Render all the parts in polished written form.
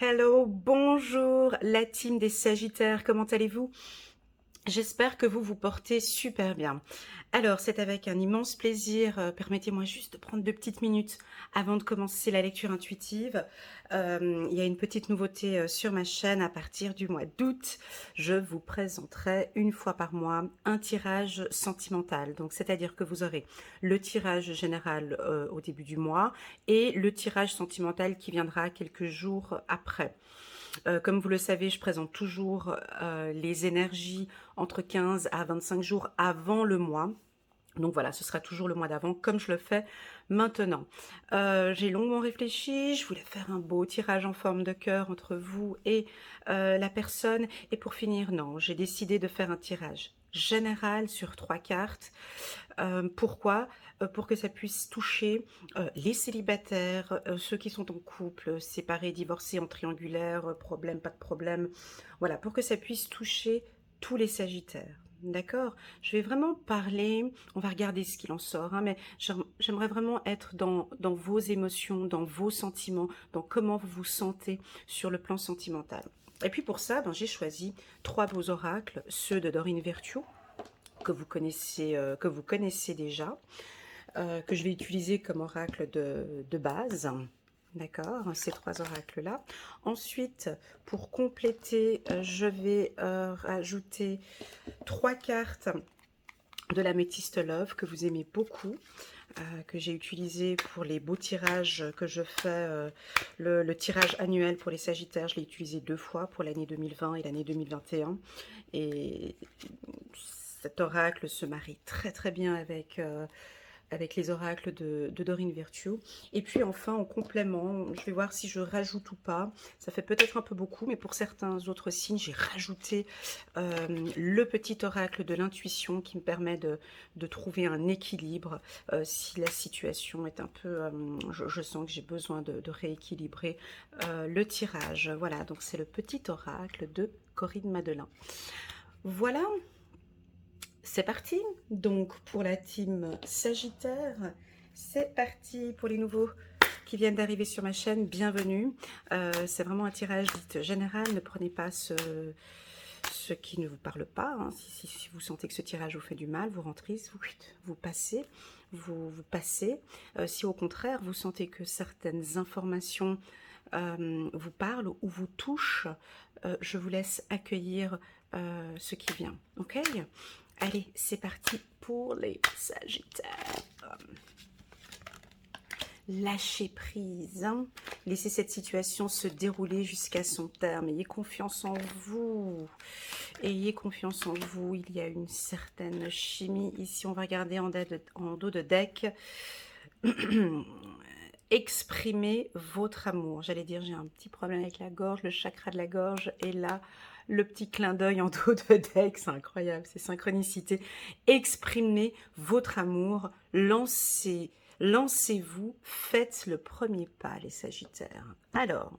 Hello, bonjour la team des Sagittaires, comment allez-vous? J'espère que vous vous portez super bien. Alors, c'est avec un immense plaisir, permettez-moi juste de prendre 2 petites minutes avant de commencer la lecture intuitive. Il y a une petite nouveauté sur ma chaîne à partir du mois d'août. Je vous présenterai une fois par mois un tirage sentimental. Donc, c'est-à-dire que vous aurez le tirage général au début du mois et le tirage sentimental qui viendra quelques jours après. Comme vous le savez, je présente toujours les énergies entre 15 à 25 jours avant le mois. Donc voilà, ce sera toujours le mois d'avant, comme je le fais maintenant. J'ai longuement réfléchi, je voulais faire un beau tirage en forme de cœur entre vous et la personne. Et pour finir, non, j'ai décidé de faire un tirage général sur 3 cartes. Pourquoi? Pour que ça puisse toucher les célibataires, ceux qui sont en couple, séparés, divorcés, en triangulaire, problème, pas de problème. Voilà, pour que ça puisse toucher tous les Sagittaires. D'accord? Je vais vraiment parler, on va regarder ce qu'il en sort, hein, mais j'aimerais vraiment être dans vos émotions, dans vos sentiments, dans comment vous vous sentez sur le plan sentimental. Et puis pour ça, ben, j'ai choisi 3 beaux oracles, ceux de Dorine Virtue, que vous connaissez déjà, que je vais utiliser comme oracle de base. D'accord, ces 3 oracles-là. Ensuite, pour compléter, je vais rajouter 3 cartes de l'améthyste Love que vous aimez beaucoup, que j'ai utilisé pour les beaux tirages que je fais. Le tirage annuel pour les Sagittaires, je l'ai utilisé 2 fois pour l'année 2020 et l'année 2021. Et cet oracle se marie très très bien avec les oracles de Dorine Virtue. Et puis enfin, en complément, je vais voir si je rajoute ou pas. Ça fait peut-être un peu beaucoup, mais pour certains autres signes, j'ai rajouté le petit oracle de l'intuition qui me permet de trouver un équilibre si la situation est un peu... je sens que j'ai besoin de rééquilibrer le tirage. Voilà, donc c'est le petit oracle de Corinne Madelin. Voilà, c'est parti. Donc pour la team Sagittaire, c'est parti pour les nouveaux qui viennent d'arriver sur ma chaîne, bienvenue. C'est vraiment un tirage dit général, ne prenez pas ce qui ne vous parle pas. Hein. Si vous sentez que ce tirage vous fait du mal, vous rentrez, vous passez, vous passez. Si au contraire, vous sentez que certaines informations vous parlent ou vous touchent, je vous laisse accueillir ce qui vient. Ok? Allez, c'est parti pour les Sagittaires. Lâchez prise, hein. Laissez cette situation se dérouler jusqu'à son terme. Ayez confiance en vous. Ayez confiance en vous. Il y a une certaine chimie. Ici, on va regarder en dos de deck. Exprimez votre amour. J'allais dire, j'ai un petit problème avec la gorge, le chakra de la gorge. Et là, le petit clin d'œil en dos de deck, c'est incroyable, c'est synchronicité. Exprimez votre amour. Lancez-vous, faites le premier pas, les Sagittaires. Alors,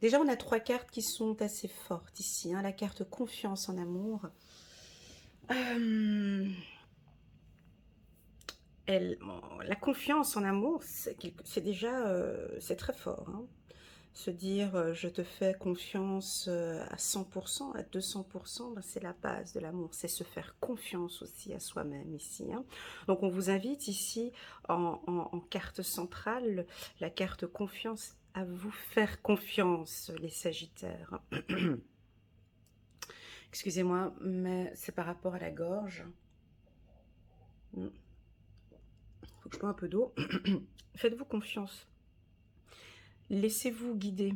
déjà, on a 3 cartes qui sont assez fortes ici. Hein. La carte confiance en amour. La confiance en amour, c'est déjà c'est très fort. Hein. Se dire je te fais confiance à 100%, à 200%, ben, c'est la base de l'amour. C'est se faire confiance aussi à soi-même ici. Hein. Donc on vous invite ici en carte centrale, la carte confiance, à vous faire confiance, les Sagittaires. Excusez-moi, mais c'est par rapport à la gorge. Faut que je bois un peu d'eau. Faites-vous confiance. Laissez-vous guider.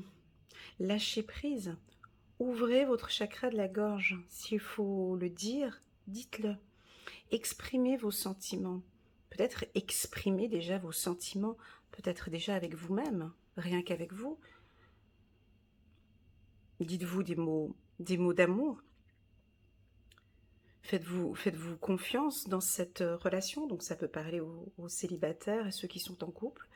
Lâchez prise. Ouvrez votre chakra de la gorge. S'il faut le dire, dites-le. Exprimez vos sentiments. Peut-être exprimez déjà vos sentiments, peut-être déjà avec vous-même, rien qu'avec vous. Dites-vous des mots d'amour. Faites-vous confiance dans cette relation. Donc ça peut parler aux célibataires et ceux qui sont en couple.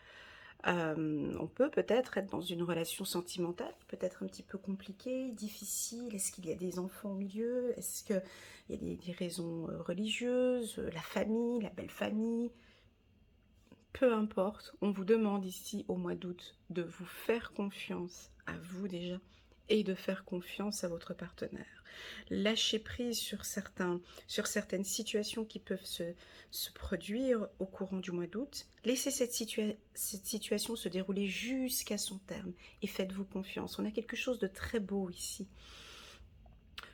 On peut peut-être être dans une relation sentimentale, peut-être un petit peu compliquée, difficile. Est-ce qu'il y a des enfants au milieu? Est-ce qu'il y a des raisons religieuses? La famille, la belle famille? Peu importe, on vous demande ici au mois d'août de vous faire confiance à vous déjà et de faire confiance à votre partenaire. Lâchez prise sur certaines situations qui peuvent se produire au courant du mois d'août. Laissez cette situation se dérouler jusqu'à son terme et faites-vous confiance. On a quelque chose de très beau ici.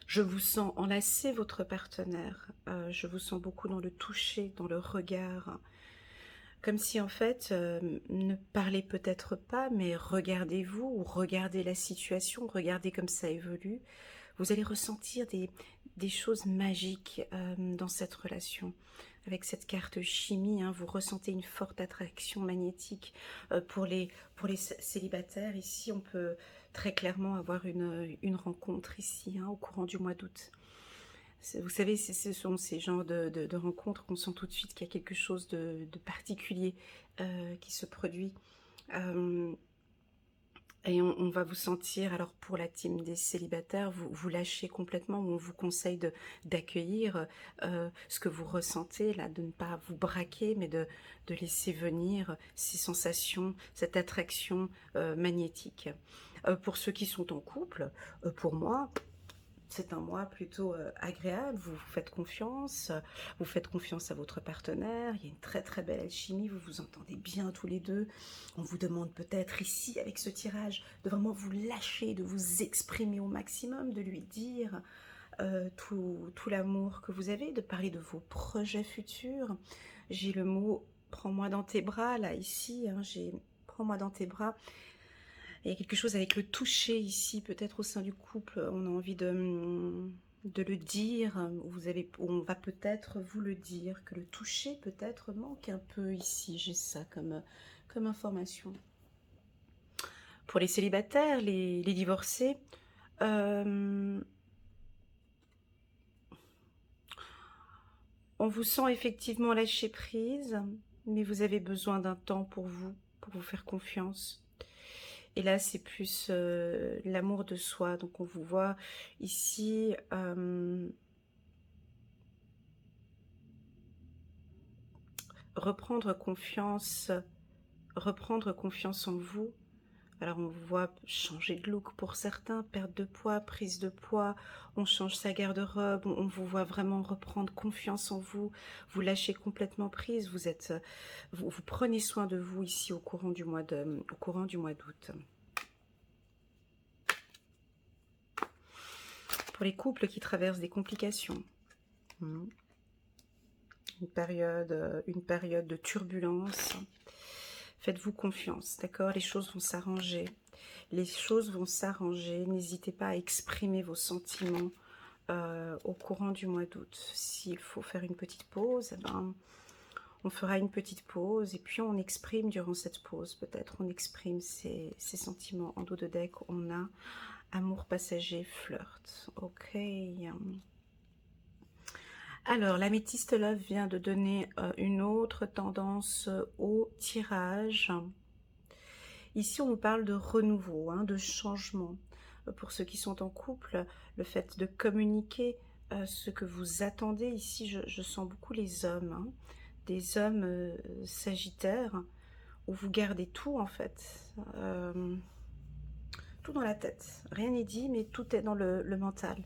Je vous sens enlacer votre partenaire. Je vous sens beaucoup dans le toucher, dans le regard. Comme si en fait, ne parlez peut-être pas, mais regardez-vous, ou regardez la situation, regardez comme ça évolue. Vous allez ressentir des choses magiques dans cette relation. Avec cette carte chimie, hein, vous ressentez une forte attraction magnétique. Pour les célibataires, ici, on peut très clairement avoir une rencontre ici, hein, au courant du mois d'août. Vous savez, ce sont ces genres de rencontres qu'on sent tout de suite qu'il y a quelque chose de particulier qui se produit. Et on va vous sentir, alors pour la team des célibataires, vous lâchez complètement, on vous conseille d'accueillir ce que vous ressentez, là, de ne pas vous braquer, mais de laisser venir ces sensations, cette attraction magnétique. Pour ceux qui sont en couple, pour moi, c'est un mois plutôt agréable, vous faites confiance à votre partenaire, il y a une très très belle alchimie, vous vous entendez bien tous les deux. On vous demande peut-être ici, avec ce tirage, de vraiment vous lâcher, de vous exprimer au maximum, de lui dire tout l'amour que vous avez, de parler de vos projets futurs. J'ai le mot « prends-moi dans tes bras » là, ici, hein, j'ai « prends-moi dans tes bras ». Il y a quelque chose avec le toucher ici, peut-être au sein du couple, on a envie de le dire, on va peut-être vous le dire, que le toucher peut-être manque un peu ici, j'ai ça comme information. Pour les célibataires, les divorcés, on vous sent effectivement lâcher prise, mais vous avez besoin d'un temps pour vous faire confiance. Et là, c'est plus l'amour de soi. Donc, on vous voit ici reprendre confiance en vous. Alors, on vous voit changer de look pour certains, perte de poids, prise de poids. On change sa garde-robe. On vous voit vraiment reprendre confiance en vous. Vous lâchez complètement prise. Vous prenez soin de vous ici au courant du mois d'août. Pour les couples qui traversent des complications, une période de turbulence, faites-vous confiance, d'accord? Les choses vont s'arranger. N'hésitez pas à exprimer vos sentiments au courant du mois d'août. S'il faut faire une petite pause, on fera une petite pause et puis on exprime durant cette pause. Peut-être on exprime ses sentiments. En dos de deck, on a amour passager, flirt. Ok. Alors, l'améthyste love vient de donner une autre tendance au tirage. Ici, on nous parle de renouveau, hein, de changement. Pour ceux qui sont en couple, le fait de communiquer ce que vous attendez. Ici, je sens beaucoup les hommes, hein, des hommes sagittaires, où vous gardez tout en fait. Tout dans la tête. Rien n'est dit, mais tout est dans le mental.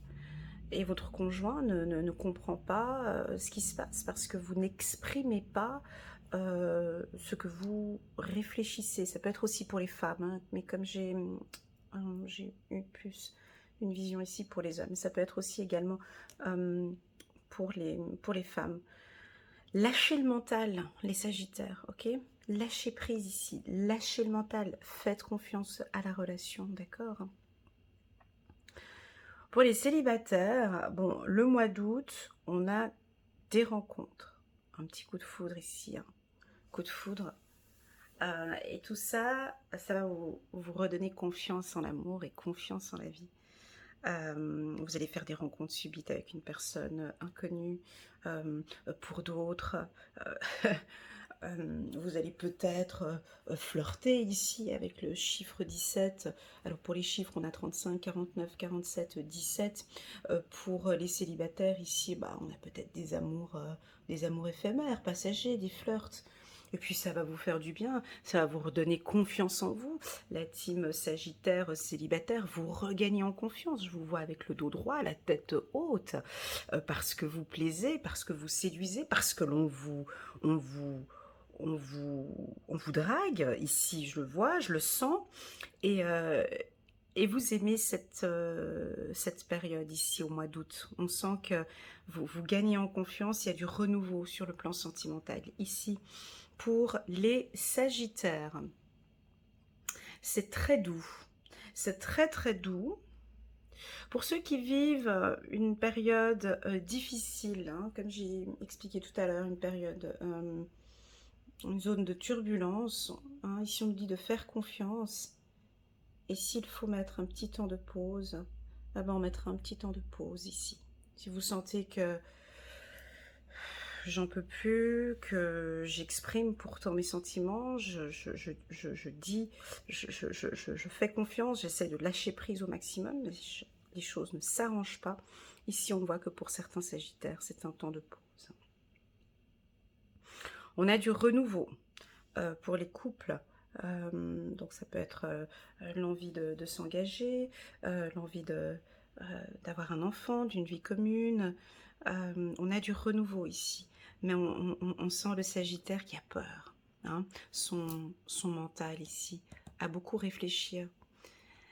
Et votre conjoint ne comprend pas ce qui se passe parce que vous n'exprimez pas ce que vous réfléchissez. Ça peut être aussi pour les femmes, hein, mais comme j'ai eu plus une vision ici pour les hommes, ça peut être aussi également pour les femmes. Lâchez le mental, les sagittaires, ok? Lâchez prise ici, lâchez le mental, faites confiance à la relation, d'accord? Pour les célibataires, bon, le mois d'août, on a des rencontres. Un petit coup de foudre ici, hein. Coup de foudre. Et tout ça, ça va vous redonner confiance en l'amour et confiance en la vie. Vous allez faire des rencontres subites avec une personne inconnue. Pour d'autres, vous allez peut-être flirter ici avec le chiffre 17. Alors pour les chiffres, on a 35, 49, 47, 17. Pour les célibataires, ici, on a peut-être des amours éphémères, passagers, des flirts. Et puis ça va vous faire du bien, ça va vous redonner confiance en vous. La team Sagittaire célibataire, vous regagnez en confiance. Je vous vois avec le dos droit, la tête haute, parce que vous plaisez, parce que vous séduisez, parce que on vous, on vous drague. Ici, je le vois, je le sens. Et, euh, et vous aimez cette période ici au mois d'août. On sent que vous gagnez en confiance, il y a du renouveau sur le plan sentimental. Ici, pour les Sagittaires, c'est très doux. C'est très très doux. Pour ceux qui vivent une période difficile, hein, comme j'ai expliqué tout à l'heure, une période, une zone de turbulence, hein, ici on nous dit de faire confiance. Et s'il faut mettre un petit temps de pause, ah ben on mettra un petit temps de pause ici. Si vous sentez que j'en peux plus, que j'exprime pourtant mes sentiments, je dis, je fais confiance, j'essaie de lâcher prise au maximum, mais les choses ne s'arrangent pas. Ici, on voit que pour certains Sagittaires, c'est un temps de pause. On a du renouveau pour les couples. Donc ça peut être l'envie de s'engager, l'envie d'avoir un enfant, d'une vie commune. On a du renouveau ici, mais on sent le Sagittaire qui a peur. Hein. Son mental ici a beaucoup réfléchi.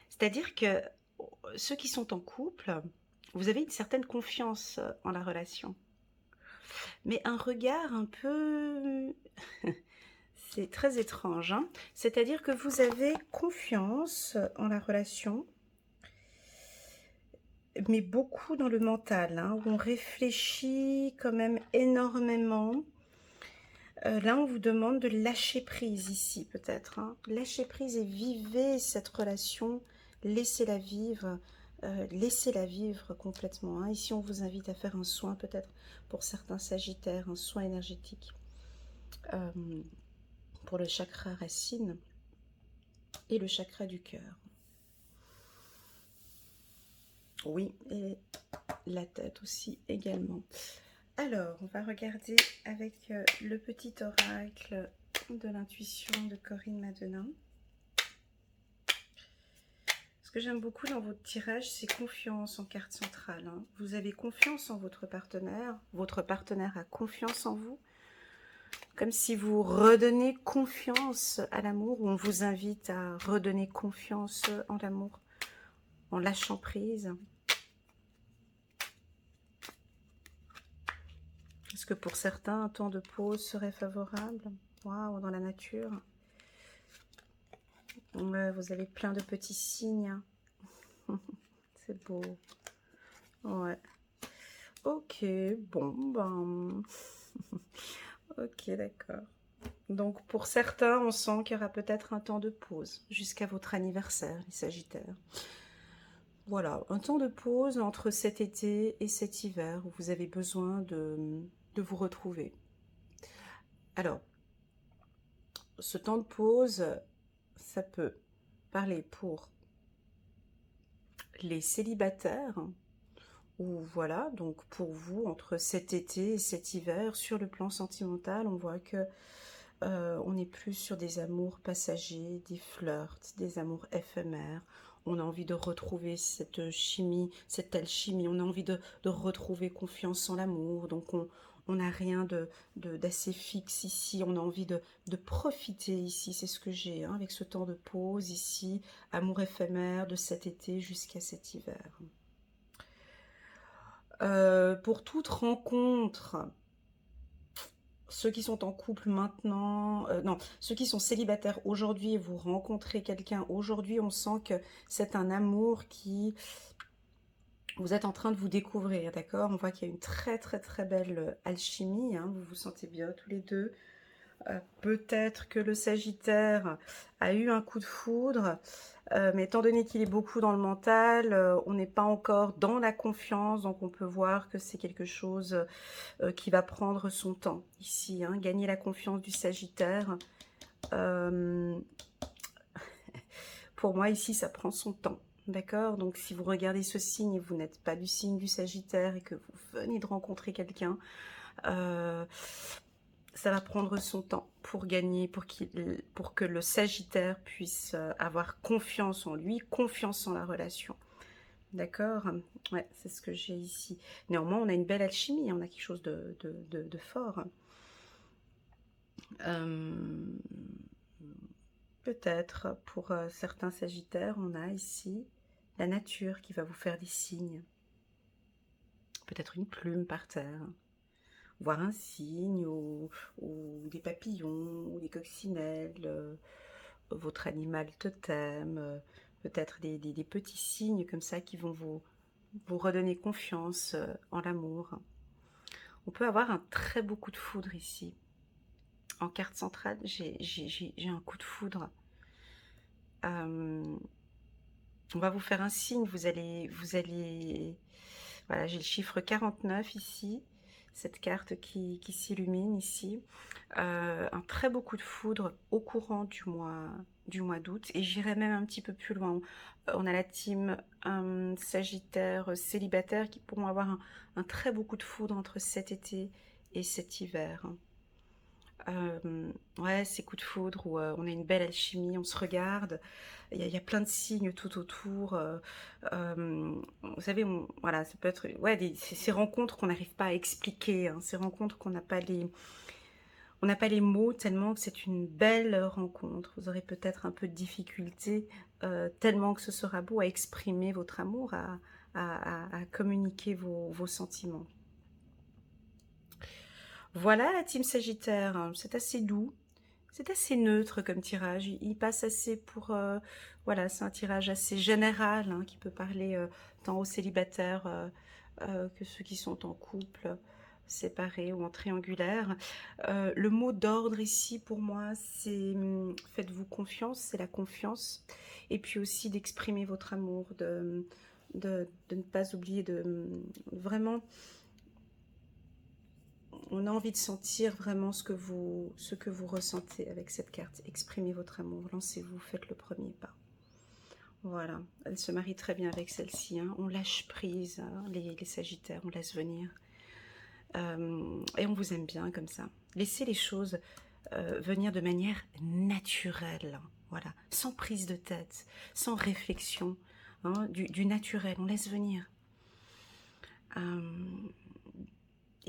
C'est-à-dire que ceux qui sont en couple, vous avez une certaine confiance en la relation, mais un regard un peu... C'est très étrange, hein. C'est-à-dire que vous avez confiance en la relation, mais beaucoup dans le mental, hein, où on réfléchit quand même énormément. Là, on vous demande de lâcher prise ici, peut-être. Hein. Lâcher prise et vivez cette relation, laissez-la vivre complètement. Hein. Ici, on vous invite à faire un soin, peut-être, pour certains Sagittaires, un soin énergétique. Pour le chakra racine et le chakra du cœur. Oui, et la tête aussi également. Alors, on va regarder avec le petit oracle de l'intuition de Corinne Madenin. Ce que j'aime beaucoup dans votre tirage, c'est confiance en carte centrale. Hein. Vous avez confiance en votre partenaire a confiance en vous. Comme si vous redonnez confiance à l'amour, ou on vous invite à redonner confiance en l'amour, en lâchant prise. Est-ce que pour certains, un temps de pause serait favorable? Waouh, dans la nature. Ouais, vous avez plein de petits signes. C'est beau. Ouais. Ok, bon, ben... ok, d'accord. Donc, pour certains, on sent qu'il y aura peut-être un temps de pause jusqu'à votre anniversaire, les Sagittaires. Voilà, un temps de pause entre cet été et cet hiver où vous avez besoin de vous retrouver. Alors, ce temps de pause, ça peut parler pour les célibataires, ou voilà, donc pour vous, entre cet été et cet hiver, sur le plan sentimental, on voit que on est plus sur des amours passagers, des flirts, des amours éphémères. On a envie de retrouver cette chimie, cette alchimie. On a envie de retrouver confiance en l'amour. Donc on n'a rien d'assez fixe ici. On a envie de profiter ici. C'est ce que j'ai hein, avec ce temps de pause ici. Amour éphémère de cet été jusqu'à cet hiver. Pour toute rencontre... Ceux qui sont en couple maintenant, non, ceux qui sont célibataires aujourd'hui et vous rencontrez quelqu'un aujourd'hui, on sent que c'est un amour qui... Vous êtes en train de vous découvrir, d'accord? On voit qu'il y a une très très très belle alchimie, hein, vous vous sentez bien tous les deux. Peut-être que le Sagittaire a eu un coup de foudre, mais étant donné qu'il est beaucoup dans le mental, on n'est pas encore dans la confiance, donc on peut voir que c'est quelque chose qui va prendre son temps ici, hein, gagner la confiance du Sagittaire. Pour moi ici ça prend son temps, d'accord? Donc si vous regardez ce signe et vous n'êtes pas du signe du Sagittaire et que vous venez de rencontrer quelqu'un, ça va prendre son temps pour gagner, pour que le Sagittaire puisse avoir confiance en lui, confiance en la relation. D'accord? Ouais, c'est ce que j'ai ici. Néanmoins, on a une belle alchimie, on a quelque chose de fort. Peut-être pour certains Sagittaires, on a ici la nature qui va vous faire des signes. Peut-être une plume par terre, voir un cygne ou des papillons ou des coccinelles, votre animal totem, peut-être des petits signes comme ça qui vont vous redonner confiance en l'amour. On peut avoir un très beau coup de foudre ici. En carte centrale, j'ai un coup de foudre. On va vous faire un signe, vous allez, voilà, j'ai le chiffre 49 ici, cette carte qui s'illumine ici. Un très beau coup de foudre au courant du mois d'août, et j'irai même un petit peu plus loin. On a la team Sagittaire célibataire qui pourront avoir un très beau coup de foudre entre cet été et cet hiver. Ouais, ces coups de foudre où on a une belle alchimie, on se regarde, il y a plein de signes tout autour. Vous savez, voilà, ça peut être ouais, ces rencontres qu'on n'arrive pas à expliquer, hein, ces rencontres qu'on n'a pas on n'a pas les mots tellement que c'est une belle rencontre. Vous aurez peut-être un peu de difficulté, tellement que ce sera beau à exprimer votre amour, à communiquer vos sentiments. Voilà la team Sagittaire, c'est assez doux, c'est assez neutre comme tirage, il passe assez pour... voilà, c'est un tirage assez général hein, qui peut parler tant aux célibataires que ceux qui sont en couple, séparés ou en triangulaire. Le mot d'ordre ici pour moi c'est faites-vous confiance, c'est la confiance, et puis aussi d'exprimer votre amour, de ne pas oublier de vraiment... On a envie de sentir vraiment ce que vous ressentez avec cette carte. Exprimez votre amour, lancez-vous, faites le premier pas. Voilà, elle se marie très bien avec celle-ci. Hein. On lâche prise, hein, les Sagittaires, on laisse venir. Et on vous aime bien comme ça. Laissez les choses venir de manière naturelle. Voilà, sans prise de tête, sans réflexion. Hein, du naturel, on laisse venir.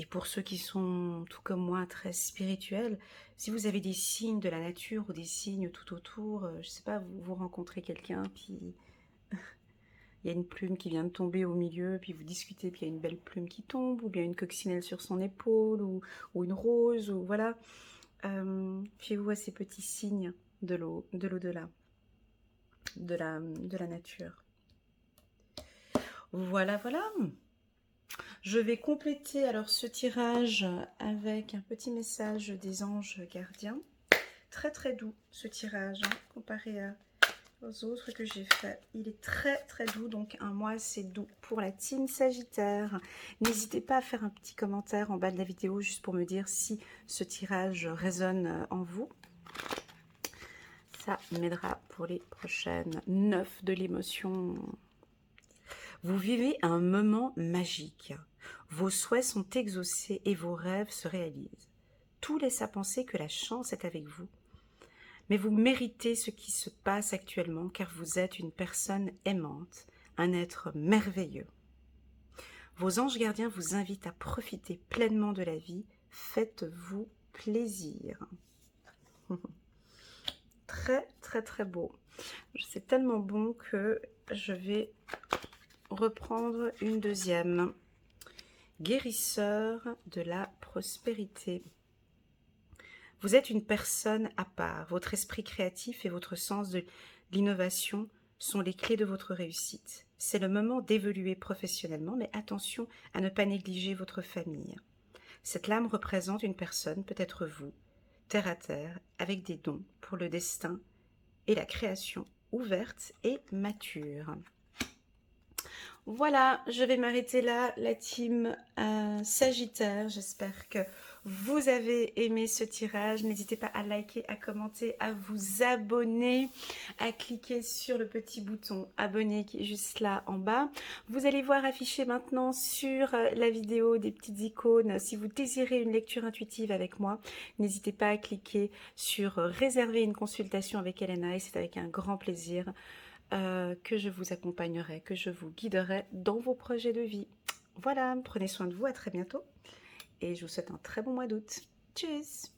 Et pour ceux qui sont, tout comme moi, très spirituels, si vous avez des signes de la nature ou des signes tout autour, je ne sais pas, vous rencontrez quelqu'un, puis il y a une plume qui vient de tomber au milieu, puis vous discutez, puis il y a une belle plume qui tombe, ou bien une coccinelle sur son épaule, ou une rose, ou voilà. Fiez-vous à ces petits signes de l'au-delà, de la nature. Voilà, voilà. Je vais compléter alors ce tirage avec un petit message des anges gardiens. Très très doux ce tirage, hein, comparé aux autres que j'ai fait. Il est très très doux, donc un mois assez doux pour la team Sagittaire. N'hésitez pas à faire un petit commentaire en bas de la vidéo juste pour me dire si ce tirage résonne en vous. Ça m'aidera pour les prochaines 9 de l'émotion. Vous vivez un moment magique. Vos souhaits sont exaucés et vos rêves se réalisent. Tout laisse à penser que la chance est avec vous. Mais vous méritez ce qui se passe actuellement car vous êtes une personne aimante, un être merveilleux. Vos anges gardiens vous invitent à profiter pleinement de la vie. Faites-vous plaisir. Très très très beau. C'est tellement bon que je vais reprendre une deuxième. Guérisseur de la prospérité. Vous êtes une personne à part. Votre esprit créatif et votre sens de l'innovation sont les clés de votre réussite. C'est le moment d'évoluer professionnellement, mais attention à ne pas négliger votre famille. Cette lame représente une personne, peut-être vous, terre à terre, avec des dons pour le destin et la création, ouverte et mature. Voilà, je vais m'arrêter là, la team Sagittaire. J'espère que vous avez aimé ce tirage. N'hésitez pas à liker, à commenter, à vous abonner, à cliquer sur le petit bouton abonner qui est juste là en bas. Vous allez voir afficher maintenant sur la vidéo des petites icônes. Si vous désirez une lecture intuitive avec moi, n'hésitez pas à cliquer sur réserver une consultation avec Elena et c'est avec un grand plaisir que je vous accompagnerai, que je vous guiderai dans vos projets de vie. Voilà, prenez soin de vous, à très bientôt et je vous souhaite un très bon mois d'août. Tchuss!